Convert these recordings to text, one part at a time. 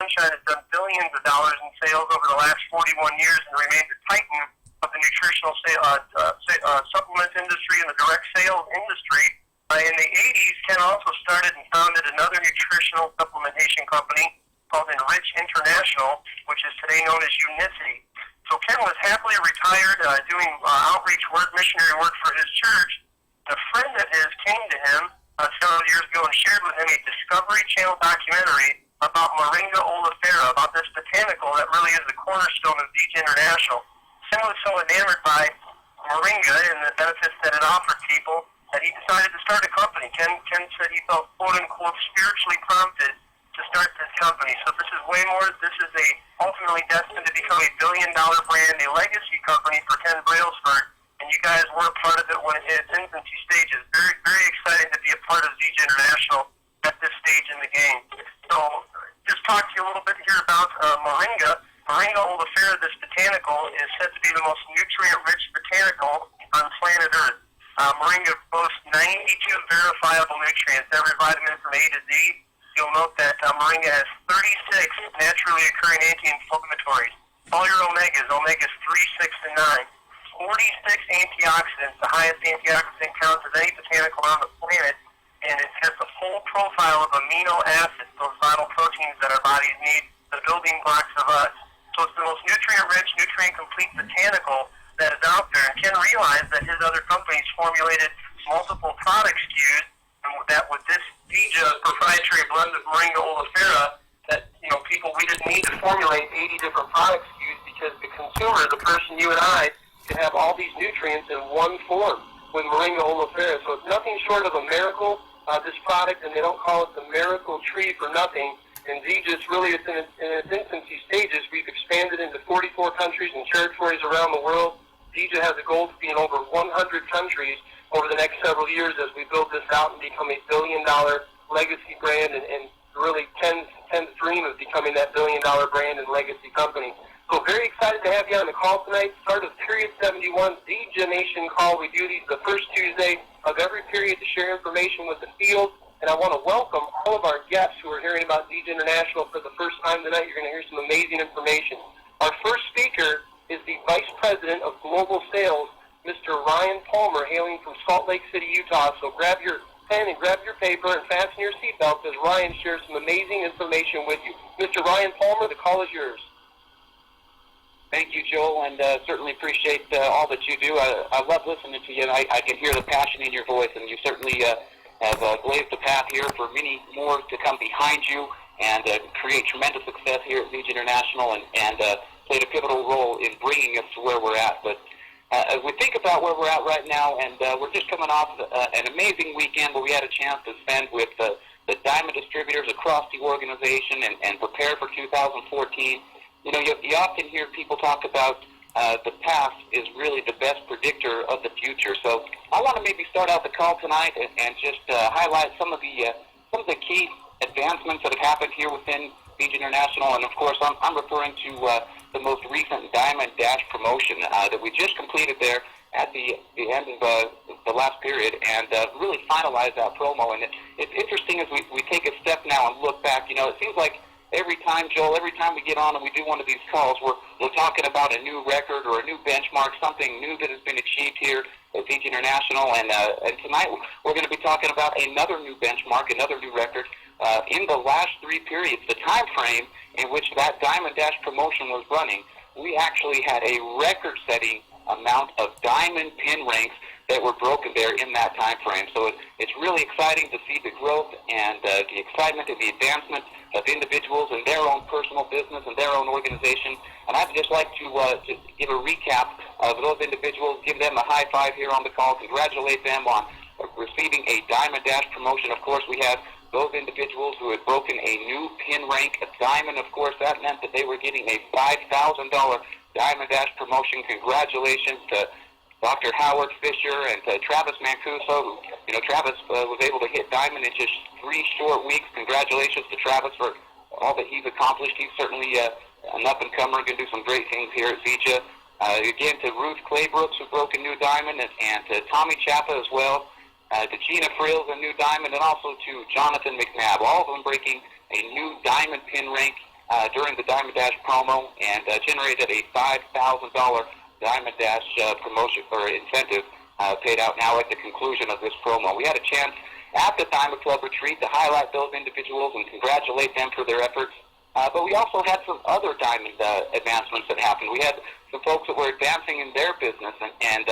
Sunshine has done billions of dollars in sales over the last 41 years and remains a titan of the nutritional supplement industry and the direct sales industry. In the 80s, Ken also started and founded another nutritional supplementation company called Enrich International, which is today known as Unicity. So Ken was happily retired, doing outreach work, missionary work for his church. A friend of his came to him several years ago and shared with him a Discovery Channel documentary about Moringa oleifera, about this botanical that really is the cornerstone of DJ International. Ken was so enamored by Moringa and the benefits that it offered people that he decided to start a company. Ken said he felt, quote-unquote, spiritually prompted to start this company. So this is way more, this is ultimately destined to become a billion-dollar brand, a legacy company for Ken Brailsford, and you guys were a part of it when in its infancy stages. Very, very exciting to be a part of DJ International at this stage in the game. So just talk to you a little bit here about Moringa. Moringa oleifera, this botanical, is said to be the most nutrient-rich botanical on planet Earth. Moringa boasts 92 verifiable nutrients, every vitamin from A to Z. You'll note that Moringa has 36 naturally occurring anti-inflammatories. All your omegas 3, 6, and 9. 46 antioxidants, the highest antioxidant count of any botanical on the planet, and it has the full profile of amino acids, those vital proteins that our bodies need, the building blocks of us. So it's the most nutrient-rich, nutrient-complete botanical that is out there. And Ken realized that his other companies formulated multiple product SKUs, and that with this Vija proprietary blend of Moringa oleifera, that, people, we didn't need to formulate 80 different product SKUs because the consumer, the person, you and I, can have all these nutrients in one form with Moringa oleifera. So it's nothing short of a miracle, this product, and they don't call it the miracle tree for nothing. And Vija's really, it's in its infancy stages. We've expanded into 44 countries and territories around the world. Vija has a goal to be in over 100 countries over the next several years as we build this out and become a billion-dollar legacy brand and really Ken's dream of becoming that billion-dollar brand and legacy company. So very excited to have you on the call tonight. Start of Period 71, DJ Nation call. We do these the first Tuesday of every period to share information with the field. And I want to welcome all of our guests who are hearing about DJ International for the first time tonight. You're going to hear some amazing information. Our first speaker is the Vice President of Global Sales, Mr. Ryan Palmer, hailing from Salt Lake City, Utah. So grab your pen and grab your paper and fasten your seatbelt as Ryan shares some amazing information with you. Mr. Ryan Palmer, the call is yours. Thank you, Joel, and certainly appreciate all that you do. I love listening to you, and I can hear the passion in your voice, and you certainly have blazed the path here for many more to come behind you and create tremendous success here at Vija International and played a pivotal role in bringing us to where we're at. But as we think about where we're at right now, and we're just coming off an amazing weekend where we had a chance to spend with the diamond distributors across the organization and prepare for 2014. You often hear people talk about the past is really the best predictor of the future. So I want to maybe start out the call tonight and just highlight some of the key advancements that have happened here within Vija International. And of course, I'm referring to the most recent Diamond Dash promotion that we just completed there at the end of the last period and really finalized that promo. And it's interesting as we take a step now and look back. It seems like every time, Joel, every time we get on and we do one of these calls, we're talking about a new record or a new benchmark, something new that has been achieved here at Vija International. And tonight we're going to be talking about another new benchmark, another new record. In the last 3 periods, the time frame in which that Diamond Dash promotion was running, we actually had a record-setting amount of diamond pin ranks that were broken there in that time frame. So it's really exciting to see the growth and the excitement and the advancement of individuals in their own personal business and their own organization. And I'd just like to give a recap of those individuals, give them a high five here on the call, congratulate them on receiving a Diamond Dash promotion. Of course, we had those individuals who had broken a new pin rank, a diamond. Of course, that meant that they were getting a $5,000 Diamond Dash promotion. Congratulations to Dr. Howard Fisher and Travis Mancuso, who, Travis was able to hit diamond in just 3 short weeks. Congratulations to Travis for all that he's accomplished. He's certainly an up-and-comer, going to do some great things here at Vija. Again, to Ruth Claybrooks, who broke a new diamond, and to Tommy Chapa as well, to Gina Frills, a new diamond, and also to Jonathan McNabb, all of them breaking a new diamond pin rank during the Diamond Dash promo and generated a $5,000 Diamond Dash promotion or incentive paid out now at the conclusion of this promo. We had a chance at the Diamond Club retreat to highlight those individuals and congratulate them for their efforts. But we also had some other Diamond advancements that happened. We had some folks that were advancing in their business and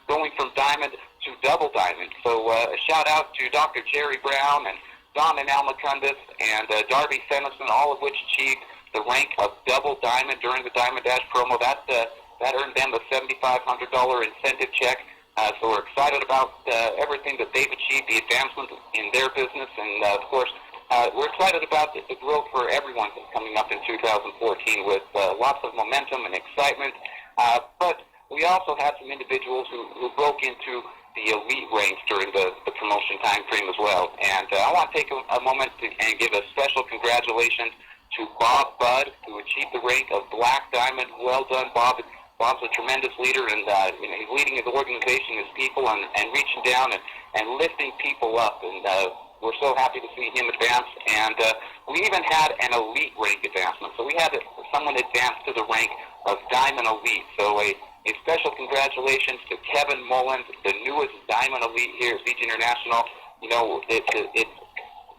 going from Diamond to Double Diamond. So a shout out to Dr. Jerry Brown and Don and Alma Cundis and Darby Fennison, all of which achieved the rank of Double Diamond during the Diamond Dash promo. That earned them a $7,500 incentive check. So we're excited about everything that they've achieved, the advancement in their business, and of course, we're excited about the growth for everyone coming up in 2014 with lots of momentum and excitement. But we also had some individuals who broke into the elite ranks during the promotion time frame as well. And I want to take a moment and give a special congratulations to Bob Budd, who achieved the rank of Black Diamond. Well done, Bob. Bob's a tremendous leader, and he's leading his organization, his people, and reaching down and lifting people up. And we're so happy to see him advance. And we even had an elite rank advancement. So we had someone advance to the rank of Diamond Elite. So a special congratulations to Kevin Mullins, the newest Diamond Elite here at Siege International. You know, it's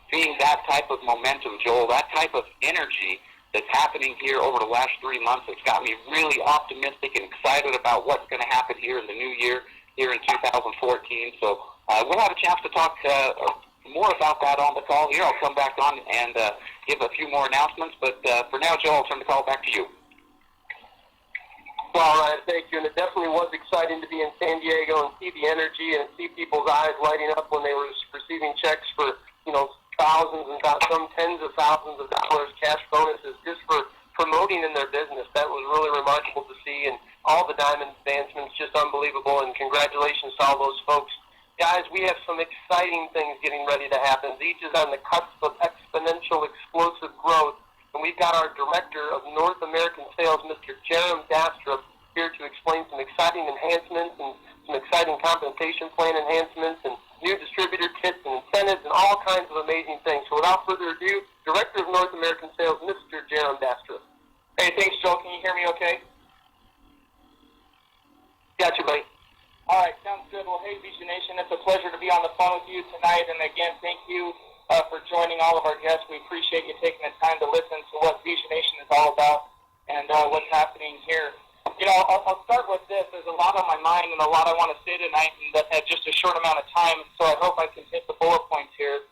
seeing that type of momentum, Joel, that type of energy that's happening here over the last 3 months. It's got me really optimistic and excited about what's going to happen here in the new year, here in 2014. So we'll have a chance to talk more about that on the call here. I'll come back on and give a few more announcements. But for now, Joel, I'll turn the call back to you. Well, Ryan, thank you. And it definitely was exciting to be in San Diego and see the energy and see people's eyes lighting up when they were receiving checks for, thousands and some tens of thousands of dollars cash bonuses just for promoting in their business. That was really remarkable to see, and all the Diamond advancements, just unbelievable, and congratulations to all those folks. Guys, we have some exciting things getting ready to happen. Each is on the cusp of exponential, explosive growth, and we've got our Director of North American Sales, Mr. Jerem Dastrup, here to explain some exciting enhancements and some exciting compensation plan enhancements and new distributor kits and incentives and all kinds of amazing things. So without further ado, Director of North American Sales, Mr. Jerem Dastrup. Hey, thanks, Joel. Can you hear me okay? Gotcha, buddy. All right, sounds good. Well, hey, Vision Nation, it's a pleasure to be on the phone with you tonight. And again, thank you for joining all of our guests. We appreciate you taking the time to listen to what Vision Nation is all about and what's happening here. I'll start with this. There's a lot on my mind and a lot I want to say tonight at just a short amount of time, so I hope I can hit the bullet points here.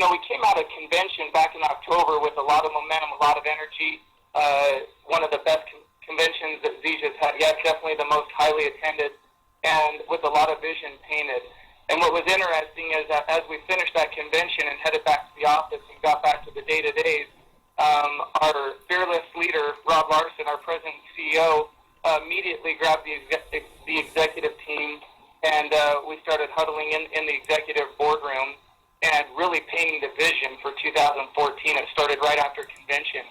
We came out of convention back in October with a lot of momentum, a lot of energy. One of the best conventions that Siege has had yet, definitely the most highly attended, and with a lot of vision painted. And what was interesting is that as we finished that convention and headed back to the office and got back to the day-to-days, our fearless leader, Rob Larson, our president and CEO, immediately grabbed the executive team, and we started huddling in the executive boardroom and really painting the vision for 2014. It started right after convention.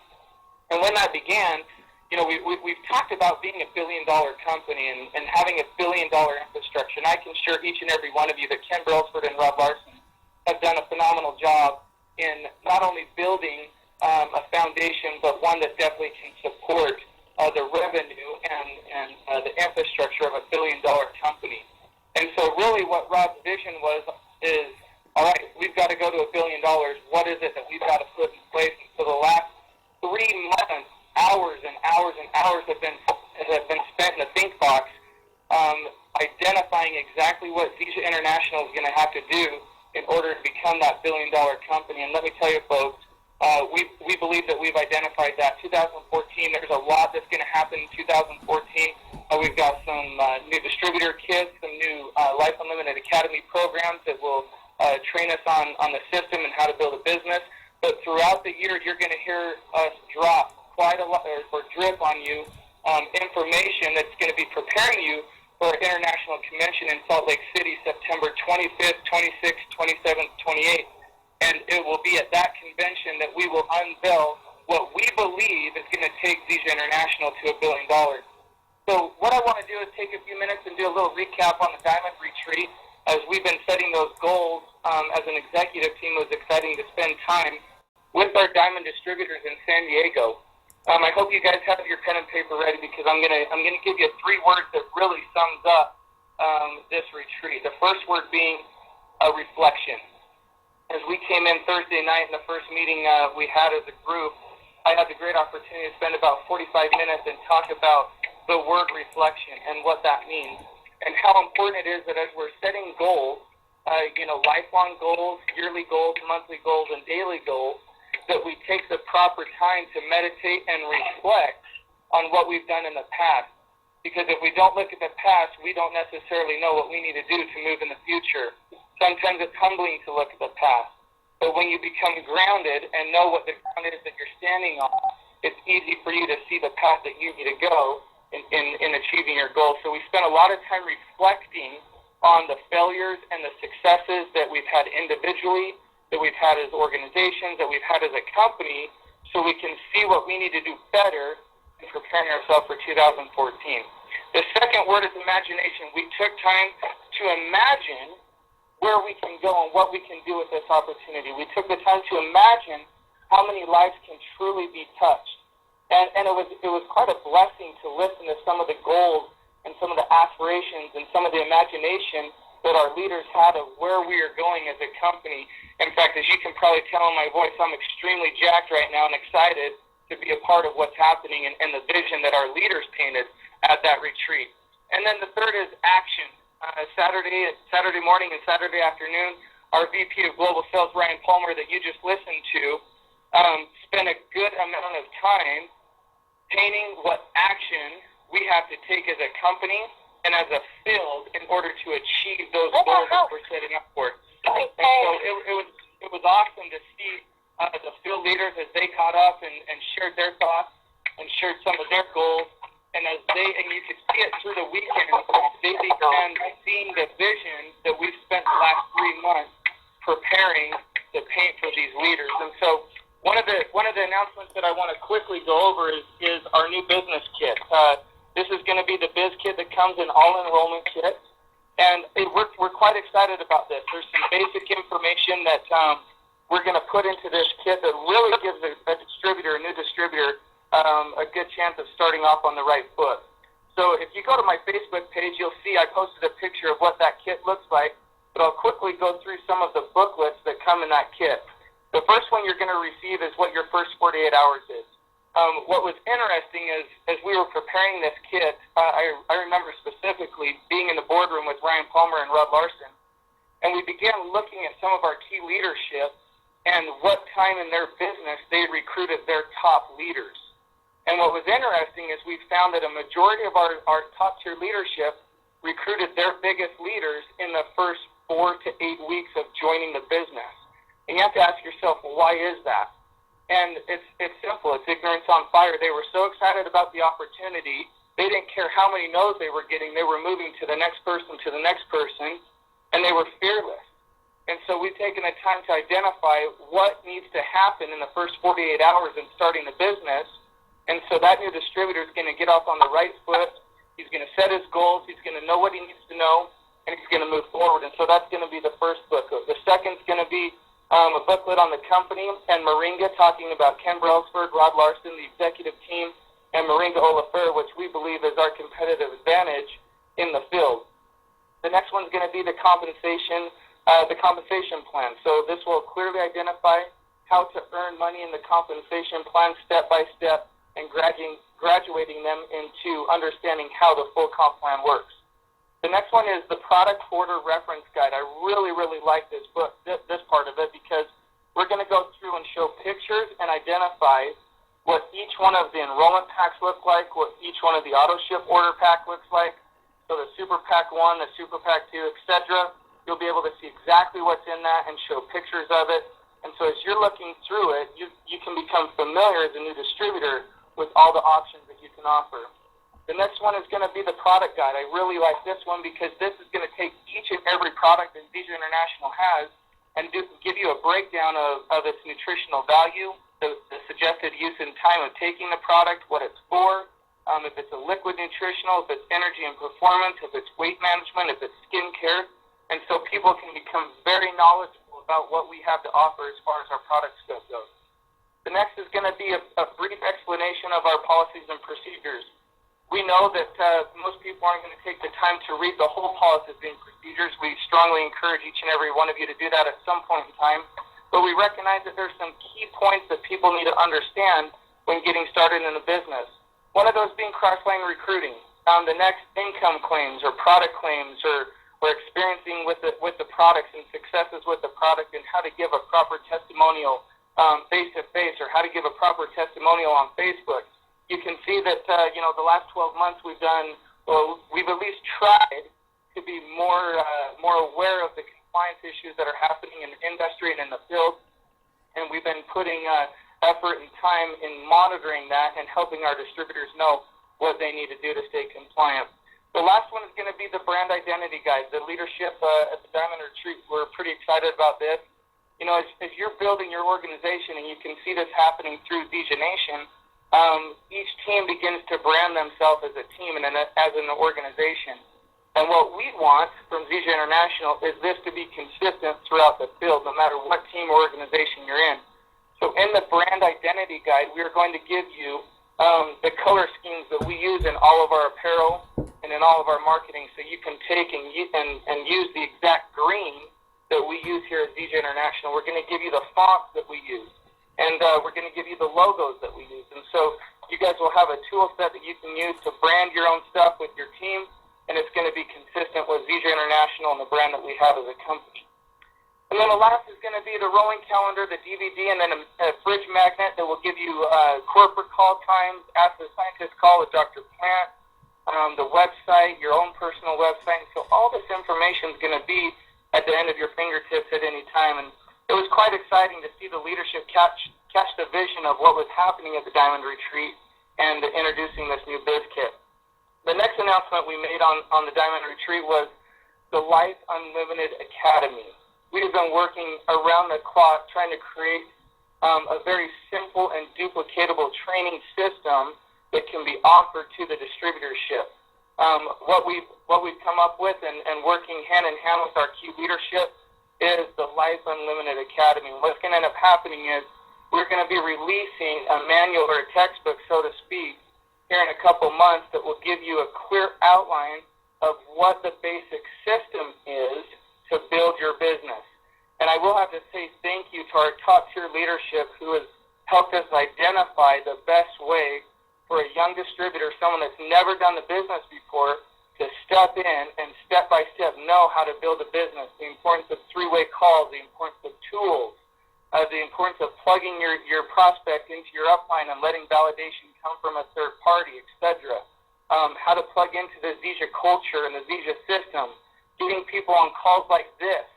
And when that began, we've talked about being a billion-dollar company and having a billion-dollar infrastructure. And I can assure each and every one of you that Ken Brailsford and Rob Larson have done a phenomenal job in not only building a foundation, but one that definitely can support the revenue and the infrastructure of a billion-dollar company. And so really what Rob's vision is, all right, we've got to go to $1 billion. What is it that we've got to put in place? And so the last 3 months, hours and hours and hours have been spent in the think box identifying exactly what Visa International is going to have to do in order to become that billion-dollar company. And let me tell you, folks, we believe that we've identified that. 2014, there's a lot that's going to happen in 2014. We've got some new distributor kits, some new Life Unlimited Academy programs that will train us on the system and how to build a business. But throughout the year, you're going to hear us drop quite a lot, or drip on you, information that's going to be preparing you for our international convention in Salt Lake City, September 25th, 26th, 27th, 28th. And it will be at that convention that we will unveil what we believe is going to take Visa International to $1 billion. So what I want to do is take a few minutes and do a little recap on the Diamond Retreat. As we've been setting those goals as an executive team, it was exciting to spend time with our diamond distributors in San Diego. I hope you guys have your pen and paper ready because I'm gonna give you 3 words that really sums up this retreat. The first word being a reflection. As we came in Thursday night in the first meeting we had as a group, I had the great opportunity to spend about 45 minutes and talk about the word reflection and what that means and how important it is that as we're setting goals, lifelong goals, yearly goals, monthly goals, and daily goals, that we take the proper time to meditate and reflect on what we've done in the past. Because if we don't look at the past, we don't necessarily know what we need to do to move in the future. Sometimes it's humbling to look at the past. But when you become grounded and know what the ground is that you're standing on, it's easy for you to see the path that you need to go in achieving your goals. So we spent a lot of time reflecting on the failures and the successes that we've had individually, that we've had as organizations, that we've had as a company, so we can see what we need to do better in preparing ourselves for 2014. The second word is imagination. We took time to imagine where we can go and what we can do with this opportunity. We took the time to imagine how many lives can truly be touched. And it was quite a blessing to listen to some of the goals and some of the aspirations and some of the imagination that our leaders had of where we are going as a company. In fact, as you can probably tell in my voice, I'm extremely jacked right now and excited to be a part of what's happening and the vision that our leaders painted at that retreat. And then the third is action. Saturday morning and Saturday afternoon, our VP of Global Sales, Ryan Palmer, that you just listened to, spent a good amount of time painting what action we have to take as a company and as a field in order to achieve those goals that we're setting up for. And so it was awesome to see the field leaders as they caught up and shared their thoughts and shared some of their goals. And you could see it through the weekend, they began seeing the vision that we've spent the last 3 months preparing to paint for these leaders. And so one of the announcements that I want to quickly go over is our new business kit. This is going to be the biz kit that comes in all enrollment kit. And we're quite excited about this. There's some basic information that we're going to put into this kit that really gives a new distributor, a good chance of starting off on the right foot. So if you go to my Facebook page, you'll see I posted a picture of what that kit looks like, but I'll quickly go through some of the booklets that come in that kit. The first one you're going to receive is what your first 48 hours is. What was interesting is, as we were preparing this kit, I remember specifically being in the boardroom with Ryan Palmer and Rod Larson, and we began looking at some of our key leadership and what time in their business they recruited their top leaders. And what was interesting is we found that a majority of our top-tier leadership recruited their biggest leaders in the first 4 to 8 weeks of joining the business. And you have to ask yourself, well, why is that? And it's simple. It's ignorance on fire. They were so excited about the opportunity, they didn't care how many no's they were getting. They were moving to the next person, and they were fearless. And so we've taken the time to identify what needs to happen in the first 48 hours in starting the business. And so that new distributor is going to get off on the right foot. He's going to set his goals. He's going to know what he needs to know, and he's going to move forward. And so that's going to be the first booklet. The second is going to be a booklet on the company and Moringa, talking about Ken Brailsford, Rod Larson, the executive team, and Moringa Olafer, which we believe is our competitive advantage in the field. The next one's going to be the compensation plan. So this will clearly identify how to earn money in the compensation plan step by step, and graduating them into understanding how the full comp plan works. The next one is the product order reference guide. I really, really like this book, this part of it, because we're going to go through and show pictures and identify what each one of the enrollment packs look like, what each one of the auto ship order pack looks like. So the Super Pack 1, the Super Pack 2, etc. You'll be able to see exactly what's in that and show pictures of it. And so as you're looking through it, you can become familiar as a new distributor with all the options that you can offer. The next one is going to be the product guide. I really like this one because this is going to take each and every product that Visa International has and give you a breakdown of its nutritional value, the suggested use and time of taking the product, what it's for, if it's a liquid nutritional, if it's energy and performance, if it's weight management, if it's skincare. And so people can become very knowledgeable about what we have to offer as far as our product scope goes. The next is going to be a brief explanation of our policies and procedures. We know that most people aren't going to take the time to read the whole policies and procedures. We strongly encourage each and every one of you to do that at some point in time. But we recognize that there's some key points that people need to understand when getting started in a business. One of those being cross-line recruiting. The next, income claims or product claims or experiencing with the products and successes with the product, and how to give a proper testimonial face-to-face, or how to give a proper testimonial on Facebook. You can see that, the last 12 months we've at least tried to be more aware of the compliance issues that are happening in the industry and in the field. And we've been putting effort and time in monitoring that and helping our distributors know what they need to do to stay compliant. The last one is going to be the brand identity guide. The leadership at the Diamond Retreat, we're pretty excited about this. As you're building your organization, and you can see this happening through DJ Nation, each team begins to brand themselves as a team and as an organization. And what we want from ZJ International is this to be consistent throughout the field, no matter what team or organization you're in. So in the brand identity guide, we are going to give you the color schemes that we use in all of our apparel and in all of our marketing, so you can take and use the exact green that we use here at ZJ International. We're going to give you the fonts that we use, and we're going to give you the logos that we use. And so you guys will have a tool set that you can use to brand your own stuff with your team, and it's going to be consistent with ZJ International and the brand that we have as a company. And then the last is going to be the rolling calendar, the DVD, and then a fridge magnet that will give you corporate call times, Ask the Scientist call with Dr. Plant, the website, your own personal website. And so all this information is going to be at the end of your fingertips at any time. And it was quite exciting to see the leadership catch the vision of what was happening at the Diamond Retreat and introducing this new biz kit. The next announcement we made on the Diamond Retreat was the Life Unlimited Academy. We have been working around the clock trying to create a very simple and duplicatable training system that can be offered to the distributorship. What we've come up with and working hand in hand with our key leadership is the Life Unlimited Academy. What's going to end up happening is we're going to be releasing a manual or a textbook, so to speak, here in a couple months that will give you a clear outline of what the basic system is to build your business. And I will have to say thank you to our top-tier leadership who has helped us identify the best way for a young distributor, someone that's never done the business before, to step in and step-by-step know how to build a business, the importance of three-way calls, the importance of tools, the importance of plugging your prospect into your upline and letting validation come from a third party, etc. How to plug into the ZJ culture and the ZJ system, getting people on calls like this,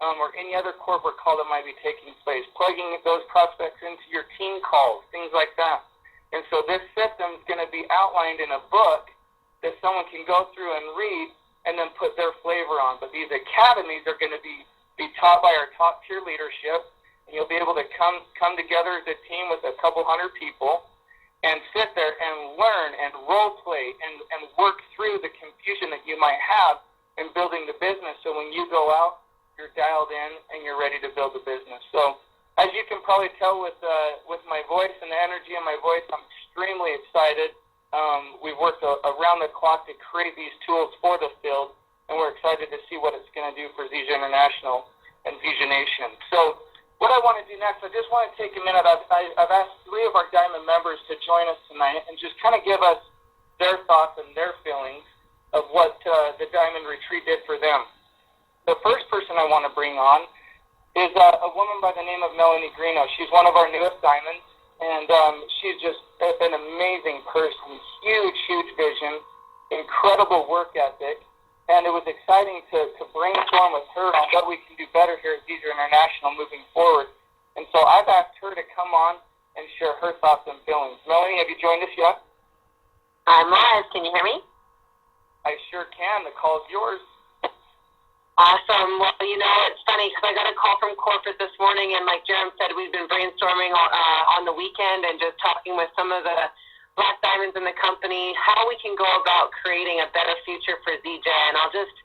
or any other corporate call that might be taking place, plugging those prospects into your team calls, things like that. And so this system is going to be outlined in a book that someone can go through and read and then put their flavor on. But these academies are going to be taught by our top-tier leadership, and you'll be able to come together as a team with a couple hundred people and sit there and learn and role-play and work through the confusion that you might have in building the business. So when you go out, you're dialed in and you're ready to build a business. So as you can probably tell with my voice and the energy in my voice, I'm extremely excited. We've worked around the clock to create these tools for the field, and we're excited to see what it's going to do for ZJ International and ZJ Nation. So what I want to do next, I just want to take a minute. I've asked 3 of our Diamond members to join us tonight and just kind of give us their thoughts and their feelings of what the Diamond Retreat did for them. The first person I want to bring on is a woman by the name of Melanie Greeno. She's one of our newest Diamonds, and she's just an amazing person, huge vision, incredible work ethic, and it was exciting to brainstorm with her on what we can do better here at ZJ International moving forward. And so I've asked her to come on and share her thoughts and feelings. Melanie, have you joined us yet? I'm live. Can you hear me? I sure can. The call is yours. Awesome. Well, it's funny because I got a call from corporate this morning, and like Jerem said, we've been brainstorming on the weekend and just talking with some of the Black Diamonds in the company, how we can go about creating a better future for ZJ. And I'll just,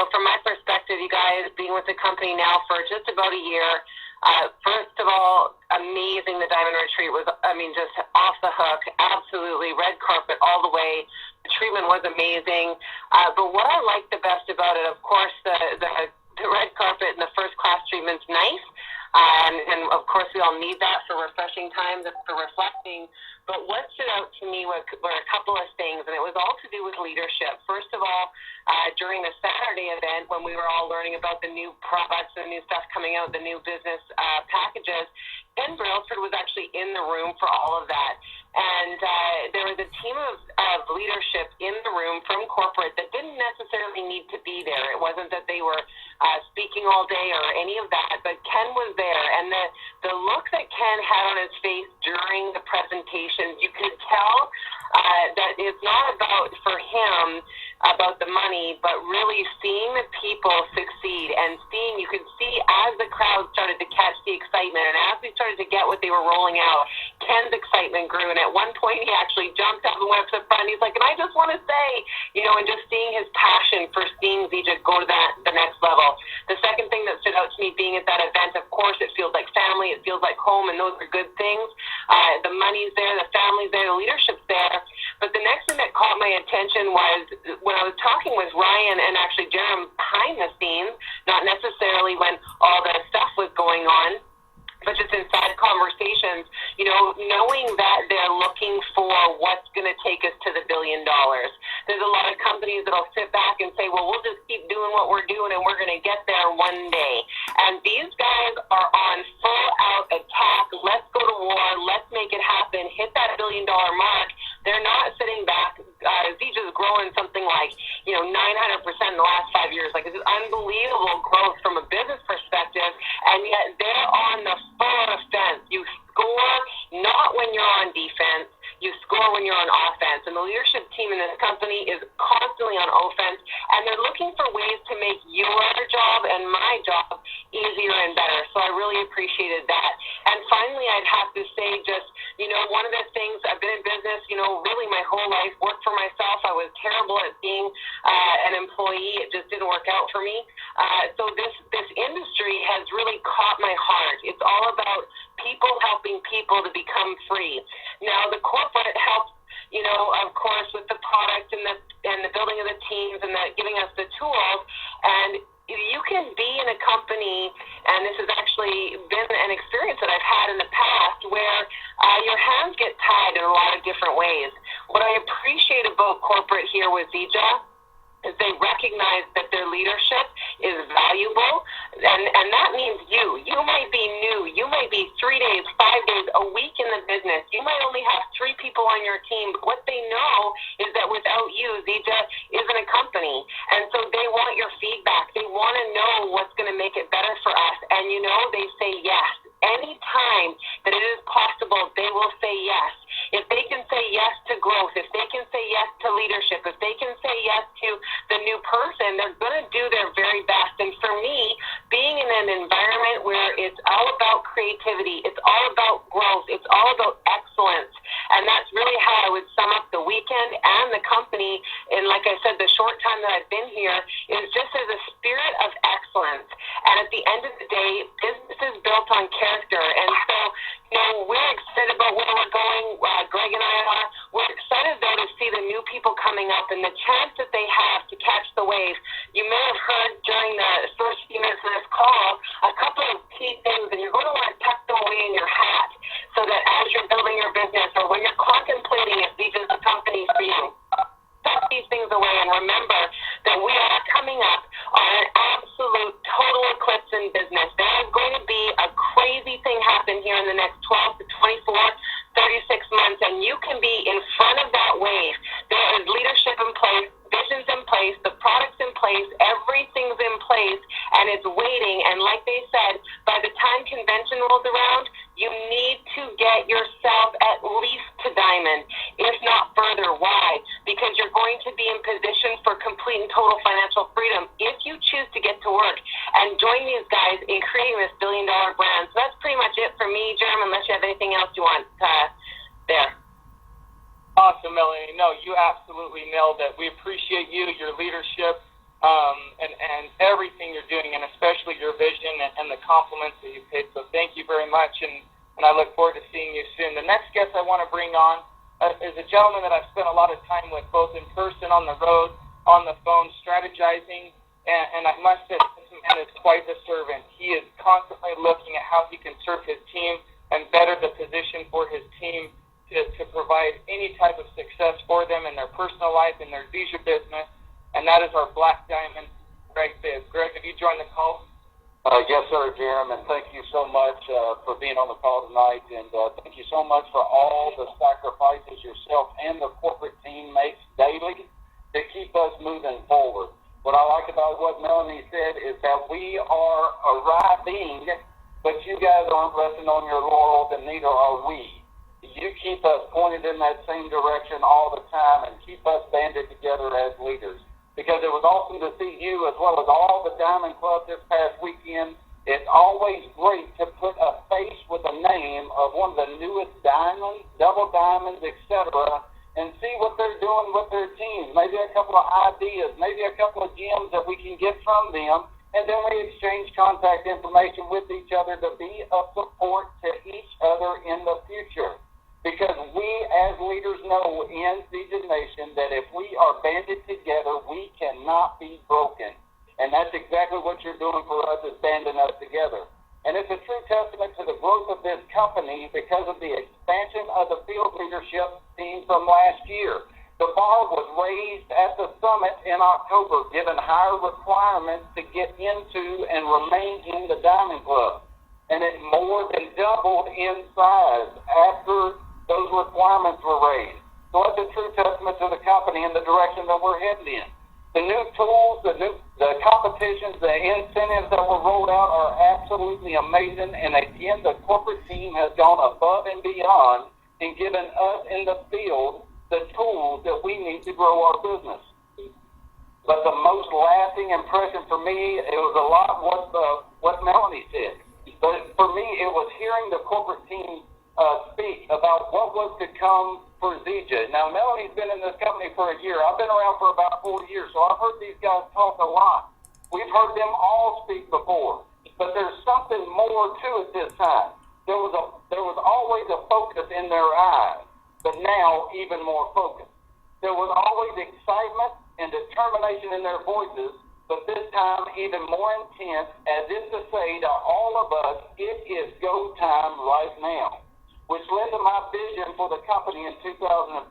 from my perspective, you guys being with the company now for just about a year, First of all, amazing. The Diamond Retreat was, just off the hook. Absolutely. Red carpet all the way. The treatment was amazing. But what I liked the best about it, of course, the red carpet and the first class treatment's nice. And of course, we all need that for refreshing times and for reflecting. But what stood out to me were a couple of things, and it was all to do with leadership. First of all, during the Saturday event, when we were all learning about the new products, the new stuff coming out, the new business packages, Ken Brailsford was actually in the room for all of that. And there was a team of leadership in the room from corporate that didn't necessarily need to be there. It wasn't that they were speaking all day or any of that, but Ken was there. And the look that Ken had on his face during the presentation, you could tell that it's not about, for him, about the money, but really seeing the people succeed and seeing, you could see as the crowd started to catch the excitement and as we started to get what they were rolling out, Ken's excitement grew. And at one point he actually jumped up and went up to the front. He's like, and I just want to say, and just seeing his passion for seeing Zija go to the next level. The second thing that stood out to me being at that event, of course, it feels like family, it feels like home, and those are good things. The money's there, the family's there, the leadership's there. But the next thing that caught my attention was when I was talking with Ryan and actually Jerem behind the scenes, not necessarily when all the stuff was going on, but just inside conversations, knowing that they're looking for what's going to take us to the $1 billion. There's a lot of companies that'll sit back and say, well, we'll just keep doing what we're doing and we're going to get there one day. And these guys are on full out attack. Let's go to war. Let's make it happen. Hit that $1 billion mark. They're not sitting back. Zija's growing something like, 900% in the last 5 years. Like, it's unbelievable growth from a business perspective, and yet they're on the full offense. You score not when you're on defense. You score when you're on offense. And the leadership team in this company is constantly on offense, and they're looking for ways to make your job and my job easier and better. So I really appreciated that. And finally, I'd have to say just, one of the things, I've been in business, really my whole life, worked for myself. I was terrible at being an employee. It just didn't work out for me. So this industry has really caught my heart. It's all about people helping people to become free. Now, the corporate helps, of course, with the product and the building of the teams and giving us the tools. And you can be in a company, and this has actually been an experience that I've had in the past, where your hands get tied in a lot of different ways. What I appreciate about corporate here with Zija is they recognize that their leadership is valuable, and that means you might be new, you might be 3 days, 5 days, a week in the business, you might only have 3 people on your team, but what they know is that without you, Zija isn't a company, and so they want your feedback, they want to know what's going to make it better for us, and they say yes. Any time that it is possible, they will say yes. If they can say yes to growth, if they can say yes to leadership, if they can say yes to the new person, they're going to do their very best. And for me, being in an environment where it's all about creativity, it's all about growth, it's all about excellence, and that's really how I would sum up the weekend and the company. And like I said, the short time that I've been here is just as a spirit of excellence. And at the end of the day, business is built on character. And so, we're excited about where we're going. Greg and I are. We're excited, though, to see the new people coming up and the chance that they have to catch the wave. You may have heard during the first few minutes of this call a couple of key things, and you're going to want to tuck them away in your hat so that as you're building your business or when you're contemplating if these is a company for you, tuck these things away and remember that we are coming up on an absolute total eclipse in business. There is going to be a crazy thing happen here in the next 12 to 24, 36 months, and you can be in front of that wave. There is leadership in place, visions in place, the products in place, everything's in place, and it's waiting. And like they said, by the time convention rolls around, you need to get yourself at least to diamond, if not further. Why? Because you're going to be in position for complete and total financial freedom if you choose to get to work and join these guys in creating this $1 billion brand. So that's pretty much it for me, Jerem, unless you have anything else you want there. Awesome, Melanie. No, you absolutely nailed it. We appreciate you, your leadership, and everything you're doing, and especially your vision and the compliments that you paid. So thank you very much, and I look forward to seeing you soon. The next guest I want to bring on is a gentleman that I've spent a lot of time with, both in person, on the road, on the phone, strategizing, and I must say, this man is quite the servant. He is constantly looking at how he can serve his team and better the position for his team to provide any type of success for them in their personal life, in their leisure business, and that is our Black Diamond, Greg Bibb. Greg, have you joined the call? Yes, sir, Jerem, and thank you so much for being on the call tonight, and thank you so much for all the sacrifices yourself and the corporate team makes daily to keep us moving forward. What I like about what Melanie said is that we are arriving, but you guys aren't resting on your laurels, and neither are we. You keep us pointed in that same direction all the time and keep us banded together as leaders. Because it was awesome to see you as well as all the Diamond Club this past weekend. It's always great to put a face with a name of one of the newest diamonds, double diamonds, etc., and see what they're doing with their teams. Maybe a couple of ideas, maybe a couple of gems that we can get from them, and then we exchange contact information with each other to be of support to each other in the future. Because we as leaders know in Vision Nation that if we are banded together, we cannot be broken. And that's exactly what you're doing for us, is banding us together. And it's a true testament to the growth of this company because of the expansion of the field leadership team from last year. The bar was raised at the summit in October, given higher requirements to get into and remain in the Diamond Club. And it more than doubled in size after those requirements were raised. So it's a true testament to the company and the direction that we're heading in. The new tools, the competitions, the incentives that were rolled out are absolutely amazing. And again, the corporate team has gone above and beyond and given us in the field the tools that we need to grow our business. But the most lasting impression for me, it was a lot what Melanie said. But for me, it was hearing the corporate team speak about what was to come for Zija. Now, Melanie's been in this company for a year. I've been around for about 4 years, so I've heard these guys talk a lot. We've heard them all speak before, but there's something more to it this time. There was always a focus in their eyes, but now even more focus. There was always excitement and determination in their voices, but this time even more intense, as if to say to all of us, it is go time right now. Which led to my vision for the company in 2014.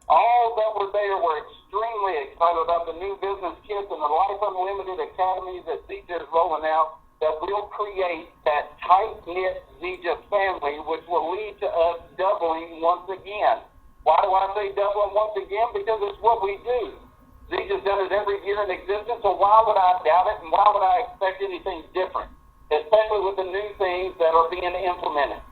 All that were there were extremely excited about the new business kits and the Life Unlimited academies that Zija is rolling out that will create that tight-knit Zija family, which will lead to us doubling once again. Why do I say doubling once again? Because it's what we do. Zija's done it every year in existence, so why would I doubt it and why would I expect anything different? Especially with the new things that are being implemented.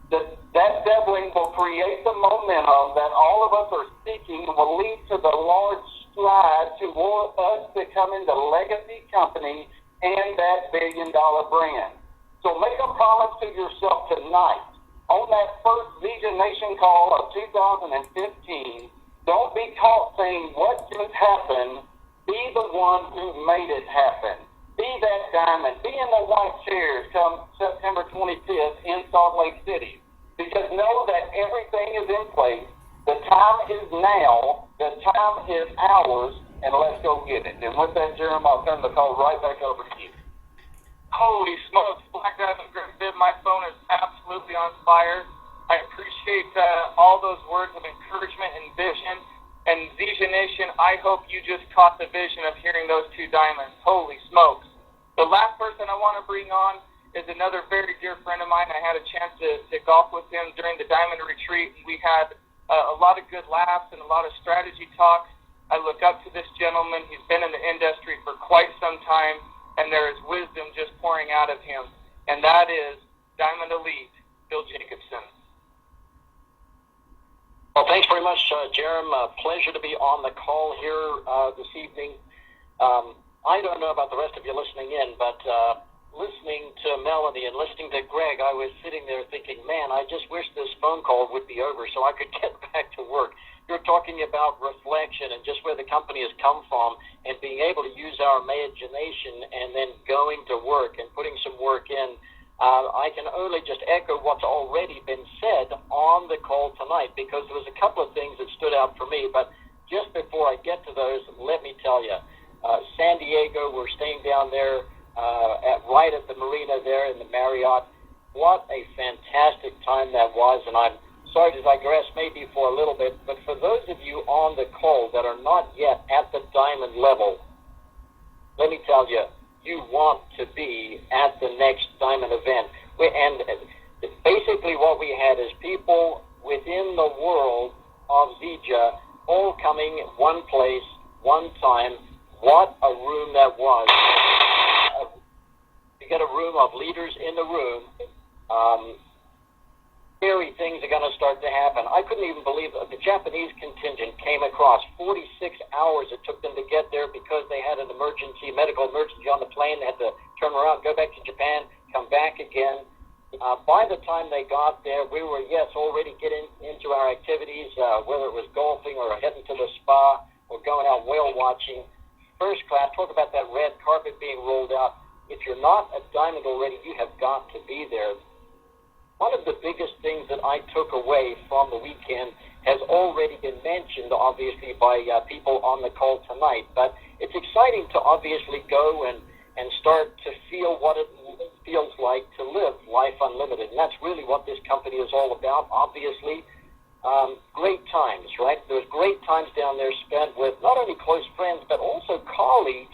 That doubling will create the momentum that all of us are seeking and will lead to the large stride toward us becoming the legacy company and that billion-dollar brand. So make a promise to yourself tonight. On that first Vision Nation call of 2015, don't be caught saying what just happened. Be the one who made it happen. Be that diamond. Be in the white chairs come September 25th in Salt Lake City. Because know that everything is in place. The time is now. The time is ours. And let's go get it. And with that, Jeremy, I'll turn the call right back over to you. Holy smokes, Black Diamond, Greg Bibb, my phone is absolutely on fire. I appreciate all those words of encouragement and vision. And Vision Nation, I hope you just caught the vision of hearing those two diamonds. Holy smokes. The last person I want to bring on is another very dear friend of mine. I had a chance to golf with him during the Diamond Retreat. We had a lot of good laughs and a lot of strategy talks. I look up to this gentleman. He's been in the industry for quite some time, and there is wisdom just pouring out of him. And that is Diamond Elite, Bill Jacobson. Well, thanks very much, Jerem. Pleasure to be on the call here this evening. I don't know about the rest of you listening in, but listening to Melanie and listening to Greg, I was sitting there thinking, man, I just wish this phone call would be over so I could get back to work. You're talking about reflection and just where the company has come from and being able to use our imagination and then going to work and putting some work in. I can only just echo what's already been said on the call tonight, because there was a couple of things that stood out for me. But just before I get to those, let me tell you, San Diego, we're staying down there right at the marina there in the Marriott. What a fantastic time that was, and I'm sorry to digress maybe for a little bit, but for those of you on the call that are not yet at the diamond level, let me tell you, you want to be at the next diamond event. And basically what we had is people within the world of Zija all coming one place, one time. What a room that was. You get a room of leaders in the room. Scary things are going to start to happen. I couldn't even believe that the Japanese contingent came across. 46 hours it took them to get there because they had an medical emergency on the plane. They had to turn around, go back to Japan, come back again. By the time they got there, we were, already getting into our activities, whether it was golfing or heading to the spa or going out whale watching. First class, talk about that red carpet being rolled out. If you're not a diamond already, you have got to be there. One of the biggest things that I took away from the weekend has already been mentioned, obviously, by people on the call tonight. But it's exciting to obviously go and start to feel what it feels like to live life unlimited. And that's really what this company is all about, obviously. Great times, right? There was great times down there spent with not only close friends, but also colleagues.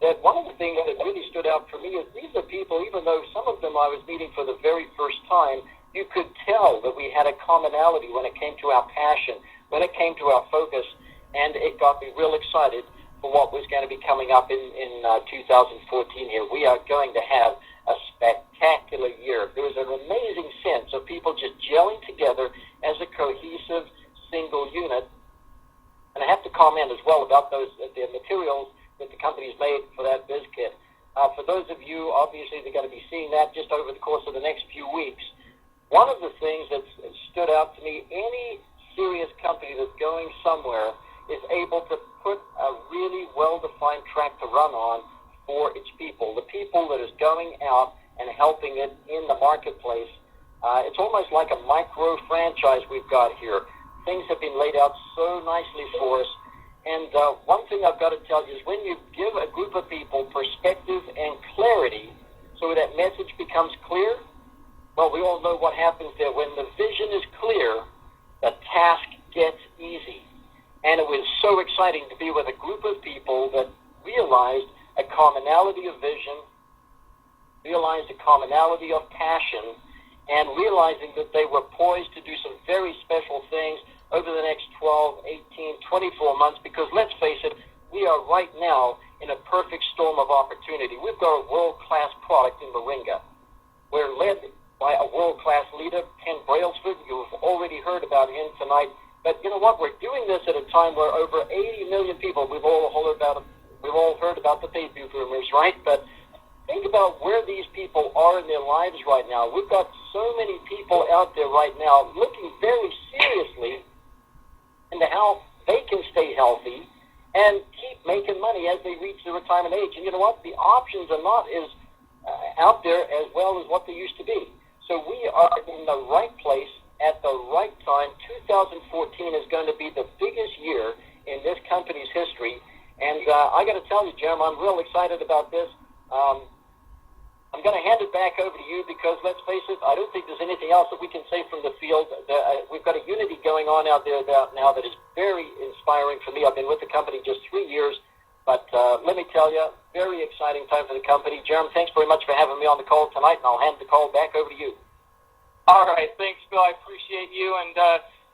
That one of the things that really stood out for me is these are people, even though some of them I was meeting for the very first time, you could tell that we had a commonality when it came to our passion, when it came to our focus, and it got me real excited for what was going to be coming up in 2014 here. We are going to have a spectacular year. There was an amazing sense of people just gelling together as a cohesive single unit. And I have to comment as well about the materials that the company's made for that biz kit. For those of you, obviously, they're going to be seeing that just over the course of the next few weeks. One of the things that stood out to me, any serious company that's going somewhere is able to put a really well-defined track to run on for its people, the people that is going out and helping it in the marketplace. It's almost like a micro-franchise we've got here. Things have been laid out so nicely for us. And one thing I've got to tell you is when you give a group of people perspective and clarity so that message becomes clear, well, we all know what happens there. When the vision is clear, the task gets easy. And it was so exciting to be with a group of people that realized a commonality of vision, realized a commonality of passion, and realizing that they were poised to do some very special things over the next 12, 18, 24 months, because let's face it, we are right now in a perfect storm of opportunity. We've got a world-class product in Moringa. We're led by a world-class leader, Ken Brailsford. You've already heard about him tonight. But you know what? We're doing this at a time where over 80 million people, we've all heard about the baby boomers, right? But think about where these people are in their lives right now. We've got so many people out there right now looking very seriously into how they can stay healthy and keep making money as they reach the retirement age. And you know what? The options are not as out there as well as what they used to be. So we are in the right place at the right time. 2014 is going to be the biggest year in this company's history. And I got to tell you, Jim, I'm real excited about this. I'm going to hand it back over to you because, let's face it, I don't think there's anything else that we can say from the field. We've got a unity going on out there now that is very inspiring for me. I've been with the company just 3 years, but let me tell you, very exciting time for the company. Jeremy, thanks very much for having me on the call tonight, and I'll hand the call back over to you. All right, thanks, Bill. I appreciate you, and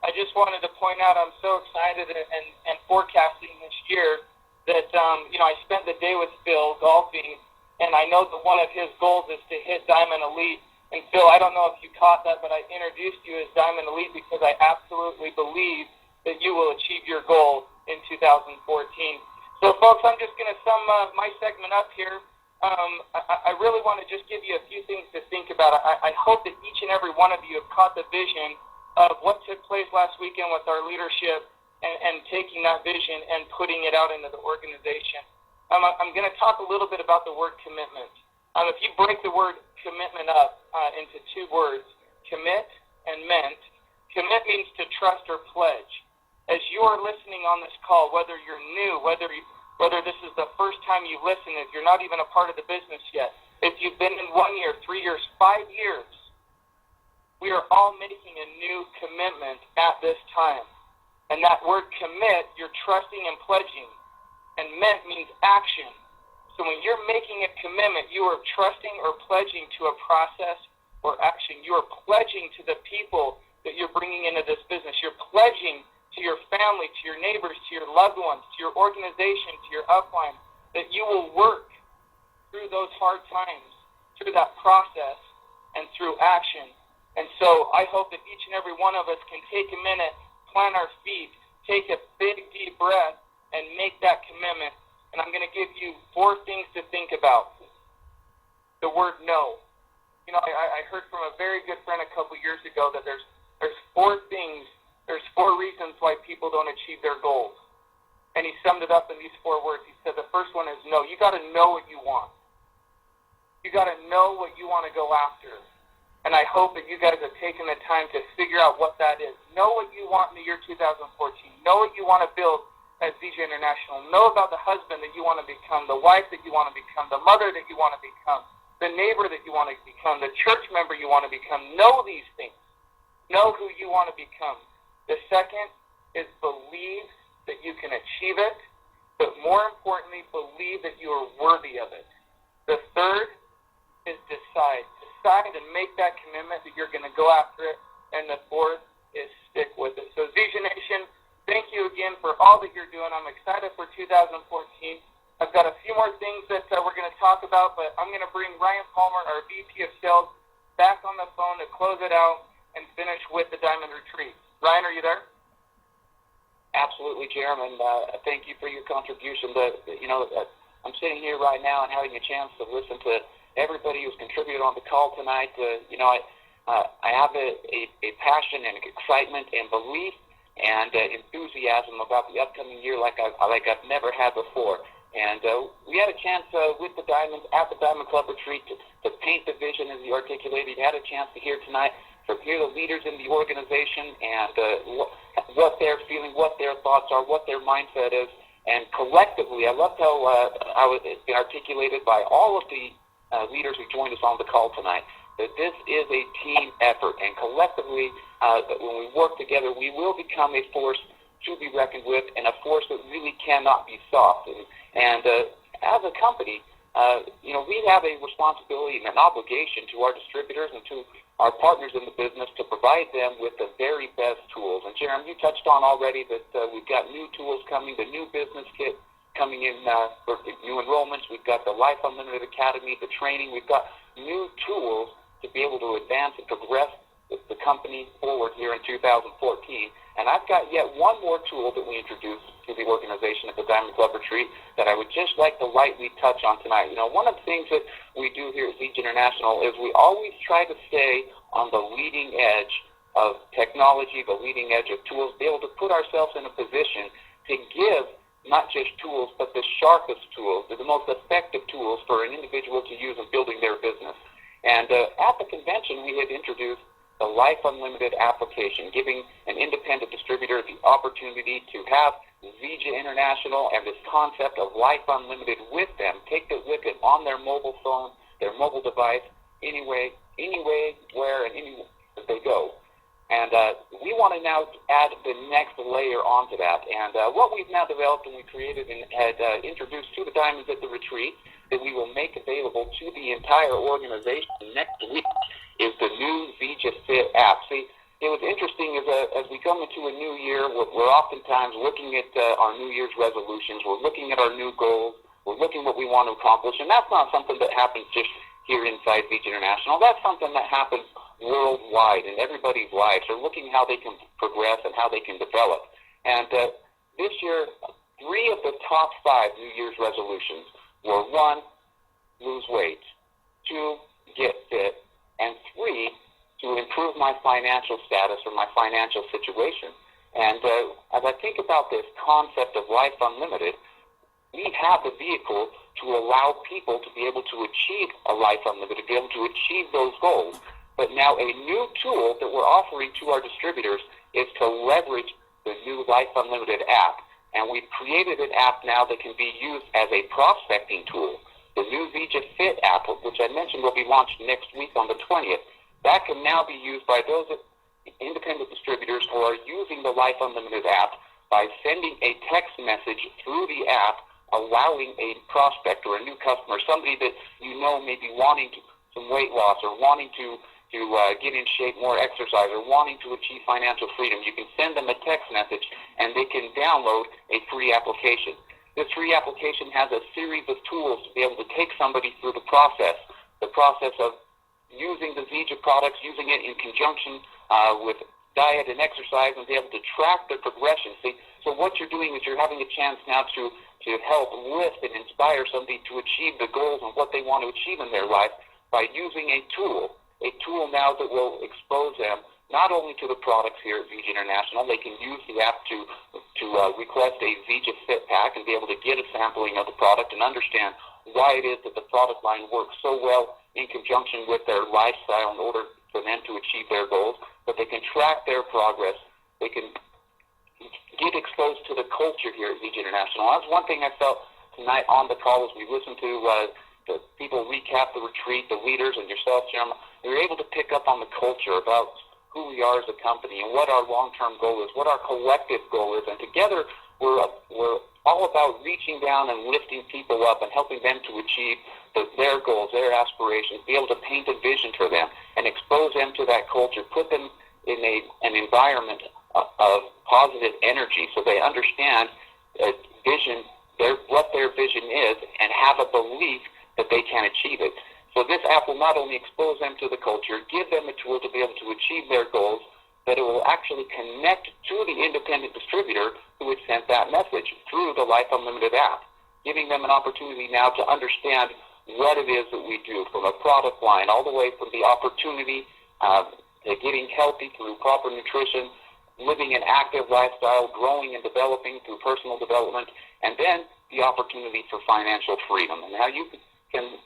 I just wanted to point out I'm so excited and forecasting this year that, I spent the day with Bill golfing, and I know that one of his goals is to hit Diamond Elite. And Phil, I don't know if you caught that, but I introduced you as Diamond Elite because I absolutely believe that you will achieve your goal in 2014. So, folks, I'm just going to sum my segment up here. I really want to just give you a few things to think about. I hope that each and every one of you have caught the vision of what took place last weekend with our leadership and taking that vision and putting it out into the organization. I'm going to talk a little bit about the word commitment. If you break the word commitment up into two words, commit and meant, commit means to trust or pledge. As you are listening on this call, whether you're new, whether this is the first time you listen, if you're not even a part of the business yet, if you've been in 1 year, 3 years, 5 years, we are all making a new commitment at this time. And that word commit, you're trusting and pledging. And meant means action. So when you're making a commitment, you are trusting or pledging to a process or action. You are pledging to the people that you're bringing into this business. You're pledging to your family, to your neighbors, to your loved ones, to your organization, to your upline, that you will work through those hard times, through that process, and through action. And so I hope that each and every one of us can take a minute, plant our feet, take a big, deep breath, and make that commitment. And I'm going to give you 4 things to think about. The word no. You know, I heard from a very good friend a couple years ago that there's 4 things, there's 4 reasons why people don't achieve their goals. And he summed it up in these 4 words. He said the first one is no. You got to know what you want. You got to know what you want to go after. And I hope that you guys have taken the time to figure out what that is. Know what you want in the year 2014. Know what you want to build as VJ International. Know about the husband that you want to become, the wife that you want to become, the mother that you want to become, the neighbor that you want to become, the church member you want to become. Know these things. Know who you want to become. The second is believe that you can achieve it, but more importantly, believe that you are worthy of it. The third is decide. Decide and make that commitment that you're going to go after it. And the fourth is stick with it. So Vision Nation, thank you again for all that you're doing. I'm excited for 2014. I've got a few more things that we're going to talk about, but I'm going to bring Ryan Palmer, our VP of Sales, back on the phone to close it out and finish with the Diamond Retreat. Ryan, are you there? Absolutely, Jeremy, and thank you for your contribution. I'm sitting here right now and having a chance to listen to everybody who's contributed on the call tonight. I have a passion and excitement and belief and enthusiasm about the upcoming year like I've never had before. And we had a chance with the Diamonds at the Diamond Club Retreat to paint the vision as you articulated. You had a chance to hear tonight from here the leaders in the organization and what they're feeling, what their thoughts are, what their mindset is. And collectively, I loved how it's been articulated by all of the leaders who joined us on the call tonight, that this is a team effort. And collectively, when we work together, we will become a force to be reckoned with and a force that really cannot be stopped. And as a company, we have a responsibility and an obligation to our distributors and to our partners in the business to provide them with the very best tools. And Jeremy, you touched on already that we've got new tools coming, the new business kit coming in for new enrollments. We've got the Life Unlimited Academy, the training. We've got new tools to be able to advance and progress the company forward here in 2014. And I've got yet one more tool that we introduced to the organization at the Diamond Club Retreat that I would just like to lightly touch on tonight. One of the things that we do here at VJ International is we always try to stay on the leading edge of technology, the leading edge of tools, be able to put ourselves in a position to give not just tools, but the sharpest tools, the most effective tools for an individual to use in building their business. And at the convention, we had introduced the Life Unlimited application, giving an independent distributor the opportunity to have VJ International and this concept of Life Unlimited with them, take it with it on their mobile phone, their mobile device, anyway, where, and anywhere that they go. And we want to now add the next layer onto that. And what we've now developed and we created and had introduced to the Diamonds at the retreat that we will make available to the entire organization next week is the new VJ Fit app. See, it was interesting as we come into a new year, we're oftentimes looking at our New Year's resolutions, we're looking at our new goals, we're looking what we want to accomplish, and that's not something that happens just here inside VJ International. That's something that happens worldwide in everybody's lives. They're looking how they can progress and how they can develop. And this year, 3 of the top 5 New Year's resolutions were, 1, lose weight, 2, get fit, and 3, to improve my financial status or my financial situation. And as I think about this concept of Life Unlimited, we have the vehicle to allow people to be able to achieve a Life Unlimited, to be able to achieve those goals. But now a new tool that we're offering to our distributors is to leverage the new Life Unlimited app. And we've created an app now that can be used as a prospecting tool. The new VIJA Fit app, which I mentioned will be launched next week on the 20th, that can now be used by those independent distributors who are using the Life Unlimited app by sending a text message through the app, allowing a prospect or a new customer, somebody that you know may be wanting some weight loss or wanting to get in shape, more exercise, or wanting to achieve financial freedom. You can send them a text message and they can download a free application. This free application has a series of tools to be able to take somebody through the process of using the VIJA products, using it in conjunction with diet and exercise, and be able to track the progression. See, so what you're doing is you're having a chance now to help lift and inspire somebody to achieve the goals and what they want to achieve in their life by using a tool now that will expose them not only to the products here at VIJA International. They can use the app to request a VIJA Fit Pack and be able to get a sampling of the product and understand why it is that the product line works so well in conjunction with their lifestyle in order for them to achieve their goals. But they can track their progress. They can get exposed to the culture here at VIJA International. That's one thing I felt tonight on the call as we listened to the people recap the retreat, the leaders, and yourself, Jeremy. We were able to pick up on the culture about who we are as a company and what our long-term goal is, what our collective goal is. And together, we're all about reaching down and lifting people up and helping them to achieve their goals, their aspirations, be able to paint a vision for them and expose them to that culture, put them in an environment of positive energy so they understand vision, what their vision is, and have a belief that they can achieve it. So this app will not only expose them to the culture, give them a tool to be able to achieve their goals, but it will actually connect to the independent distributor who had sent that message through the Life Unlimited app, giving them an opportunity now to understand what it is that we do, from a product line all the way from the opportunity to getting healthy through proper nutrition, living an active lifestyle, growing and developing through personal development, and then the opportunity for financial freedom. And how you can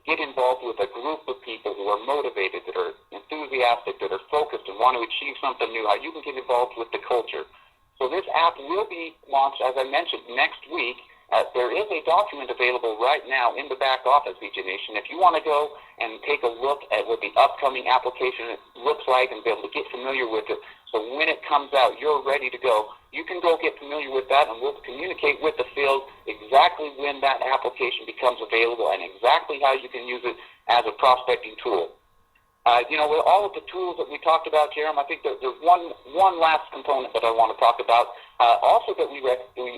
get involved with a group of people who are motivated, that are enthusiastic, that are focused and want to achieve something new, how you can get involved with the culture. So this app will be launched, as I mentioned, next week. There is a document available right now in the back office, VIJA Nation. If you want to go and take a look at what the upcoming application looks like and be able to get familiar with it, so when it comes out, you're ready to go, you can go get familiar with that, and we'll communicate with the field exactly when that application becomes available and exactly how you can use it as a prospecting tool. With all of the tools that we talked about, Jeremy, I think there's one last component that I want to talk about, also that we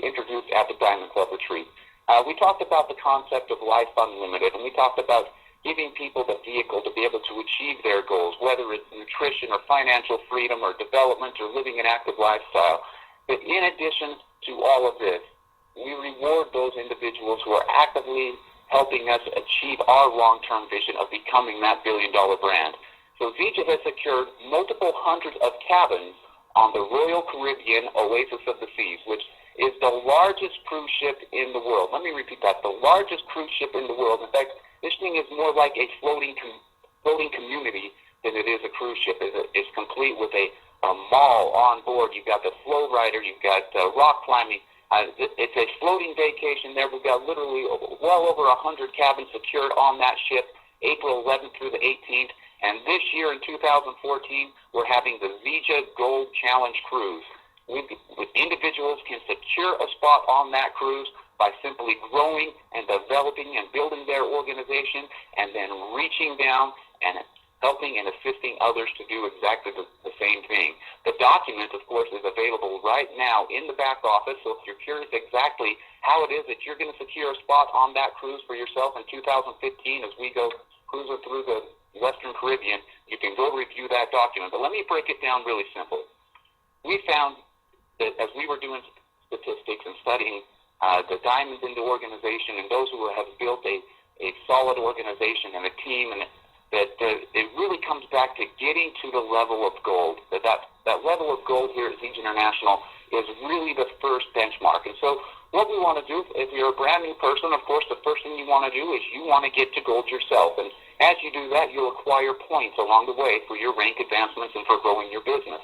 introduced at the Diamond Club retreat. We talked about the concept of Life Unlimited, and we talked about giving people the vehicle to be able to achieve their goals, whether it's nutrition or financial freedom or development or living an active lifestyle. But in addition to all of this, we reward those individuals who are actively helping us achieve our long-term vision of becoming that billion-dollar brand. So VIJA has secured multiple hundreds of cabins on the Royal Caribbean Oasis of the Seas, which is the largest cruise ship in the world. Let me repeat that, the largest cruise ship in the world. In fact, this thing is more like a floating community than it is a cruise ship. It's complete with a mall on board. You've got the flow rider, you've got rock climbing. It's a floating vacation there. We've got literally well over 100 cabins secured on that ship, April 11th through the 18th. And this year in 2014, we're having the VIJA Gold Challenge Cruise. Individuals can secure a spot on that cruise by simply growing and developing and building their organization and then reaching down and helping and assisting others to do exactly the same thing. The document, of course, is available right now in the back office, so if you're curious exactly how it is that you're going to secure a spot on that cruise for yourself in 2015 as we go cruising through the Western Caribbean, you can go review that document. But let me break it down really simple. We found that as we were doing statistics and studying the diamonds into organization and those who have built a a solid organization and a team, and that it really comes back to getting to the level of gold. That level of gold here at Siege International is really the first benchmark. And so what we want to do, if you're a brand new person, of course, the first thing you want to do is you want to get to gold yourself. And as you do that, you'll acquire points along the way for your rank advancements and for growing your business.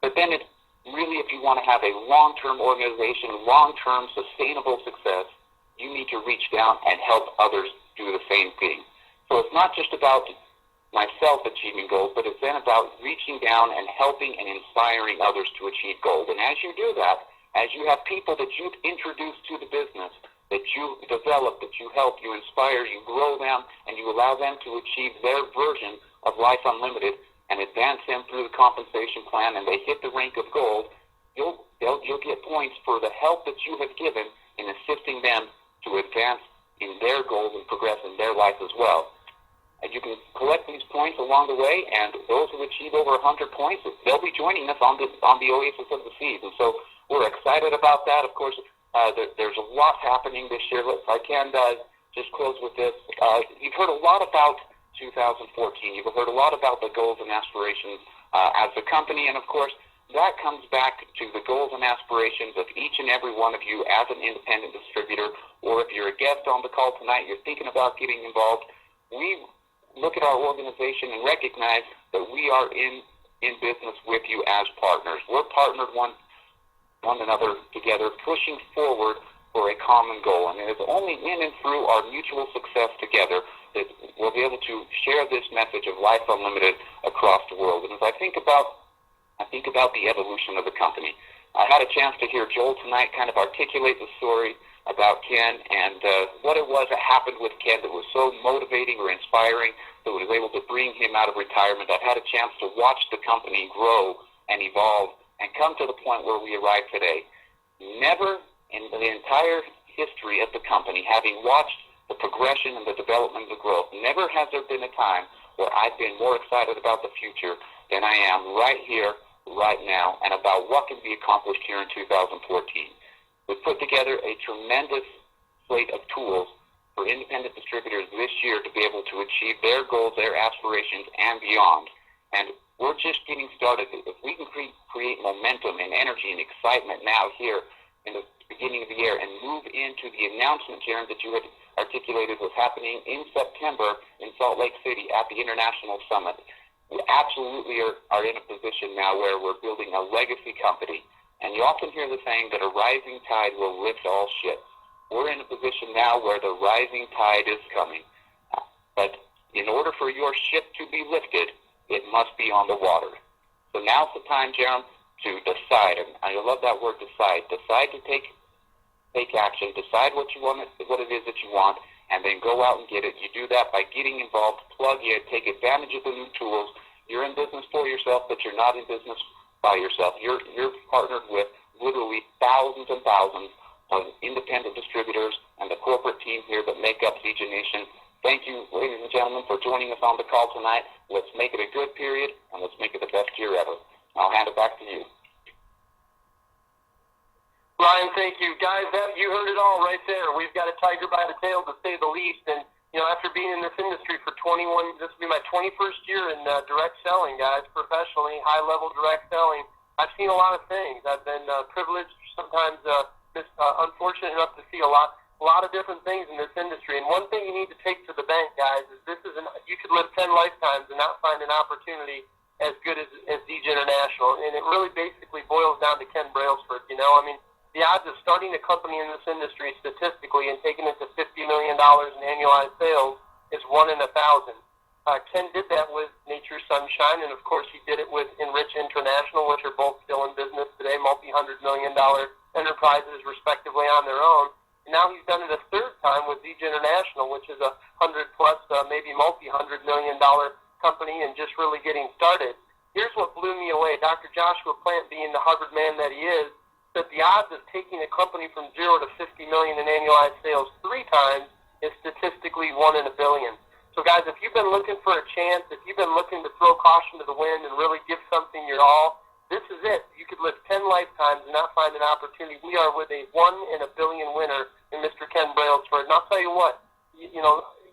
But then it's really, if you want to have a long-term organization, long-term sustainable success, you need to reach down and help others do the same thing. So it's not just about myself achieving goals, but it's then about reaching down and helping and inspiring others to achieve goals. And as you do that, as you have people that you've introduced to the business, that you develop, that you help, you inspire, you grow them, and you allow them to achieve their version of Life Unlimited and advance them through the compensation plan, and they hit the rank of gold, you'll get points for the help that you have given in assisting them to advance in their goals and progress in their life as well. And you can collect these points along the way, and those who achieve over 100 points, they'll be joining us on the Oasis of the Seas. And so we're excited about that. Of course, there's a lot happening this year. If I can just close with this. You've heard a lot about 2014. You've heard a lot about the goals and aspirations as a company, and of course, that comes back to the goals and aspirations of each and every one of you as an independent distributor, or if you're a guest on the call tonight, you're thinking about getting involved. We look at our organization and recognize that we are in business with you as partners. We're partnered one another together, pushing forward for a common goal. And it is only in and through our mutual success together that we'll be able to share this message of Life Unlimited across the world. And as I think about the evolution of the company, I had a chance to hear Joel tonight kind of articulate the story about Ken and what it was that happened with Ken that was so motivating or inspiring that was able to bring him out of retirement. I've had a chance to watch the company grow and evolve and come to the point where we arrive today. Never in the entire history of the company, having watched the progression and the development and the growth, never has there been a time where I've been more excited about the future than I am right here, right now, and about what can be accomplished here in 2014. We've put together a tremendous slate of tools for independent distributors this year to be able to achieve their goals, their aspirations, and beyond. And we're just getting started. If we can create momentum and energy and excitement now here in the beginning of the year and move into the announcement, Jaron, that you had articulated was happening in September in Salt Lake City at the International Summit, we absolutely are in a position now where we're building a legacy company. And you often hear the saying that a rising tide will lift all ships. We're in a position now where the rising tide is coming. But in order for your ship to be lifted, it must be on the water. So now's the time, Jerem, to decide. And I love that word, decide. Decide to take action. Decide what you want, what it is that you want, and then go out and get it. You do that by getting involved, plug in, take advantage of the new tools. You're in business for yourself, but you're not in business by yourself. You're partnered with literally thousands and thousands of independent distributors and the corporate team here that make up Siege Nation. Thank you, ladies and gentlemen, for joining us on the call tonight. Let's make it a good period, and let's make it the best year ever. I'll hand it back to you. Ryan, thank you. Guys, you heard it all right there. We've got a tiger by the tail, to say the least. And, after being in this industry for 21, this will be my 21st year in direct selling, guys, professionally, high-level direct selling. I've seen a lot of things. I've been privileged, sometimes unfortunate enough to see a lot of different things in this industry. And one thing you need to take to the bank, guys, is you could live 10 lifetimes and not find an opportunity as good as Siege International. And it really basically boils down to Ken Brailsford, the odds of starting a company in this industry statistically and taking it to $50 million in annualized sales is 1 in 1,000. Ken did that with Nature Sunshine, and of course he did it with Enrich International, which are both still in business today, multi-$100 million enterprises respectively on their own. And now he's done it a third time with Siege International, which is a 100-plus, maybe multi-$100 million company and just really getting started. Here's what blew me away. Dr. Joshua Plant, being the Harvard man that he is, that the odds of taking a company from 0 to $50 million in annualized sales 3 times is statistically 1 in a billion. So, guys, if you've been looking for a chance, if you've been looking to throw caution to the wind and really give something your all, this is it. You could live 10 lifetimes and not find an opportunity. We are with a 1 in a billion winner in Mr. Ken Brailsford. And I'll tell you what,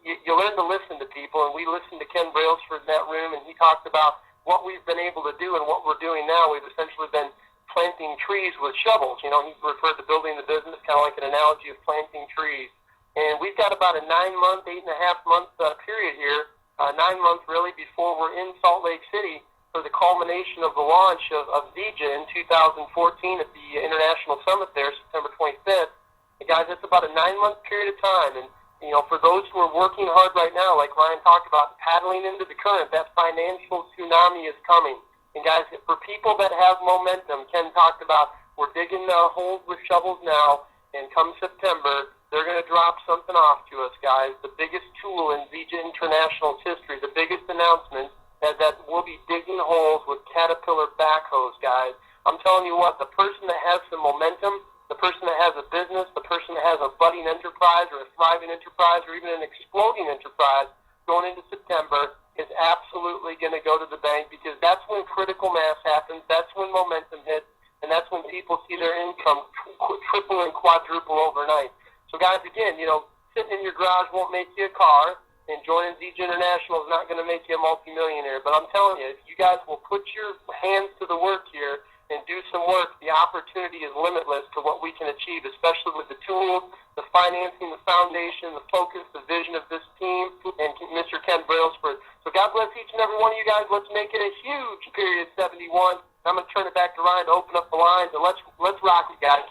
you learn to listen to people, and we listened to Ken Brailsford in that room, and he talked about what we've been able to do and what we're doing now. We've essentially been planting trees with shovels. You know, he referred to building the business kind of like an analogy of planting trees. And we've got about a 9-month, 8.5-month period here, 9 months really before we're in Salt Lake City for the culmination of the launch of Zija in 2014 at the International Summit there, September 25th. And guys, it's about a 9-month period of time. And, you know, for those who are working hard right now, like Ryan talked about, paddling into the current, that financial tsunami is coming. And guys, for people that have momentum, Ken talked about, we're digging holes with shovels now, and come September, they're going to drop something off to us, guys. The biggest tool in Zija International's history, the biggest announcement, that we'll be digging holes with Caterpillar backhoes, guys. I'm telling you what, the person that has some momentum, the person that has a business, the person that has a budding enterprise or a thriving enterprise or even an exploding enterprise going into September is absolutely going to go to the bank, because that's when critical mass happens, that's when momentum hits, and that's when people see their income triple and quadruple overnight. So guys, again, you know, sitting in your garage won't make you a car, and joining Zija International is not going to make you a multimillionaire. But I'm telling you, if you guys will put your hands to the work here and do some work, the opportunity is limitless to what we can achieve, especially with the tools, the financing, the foundation, the focus, the vision of this team, and Mr. Ken Brailsford. So God bless each and every one of you guys. Let's make it a huge Period 71. I'm going to turn it back to Ryan to open up the lines, and let's rock it, guys.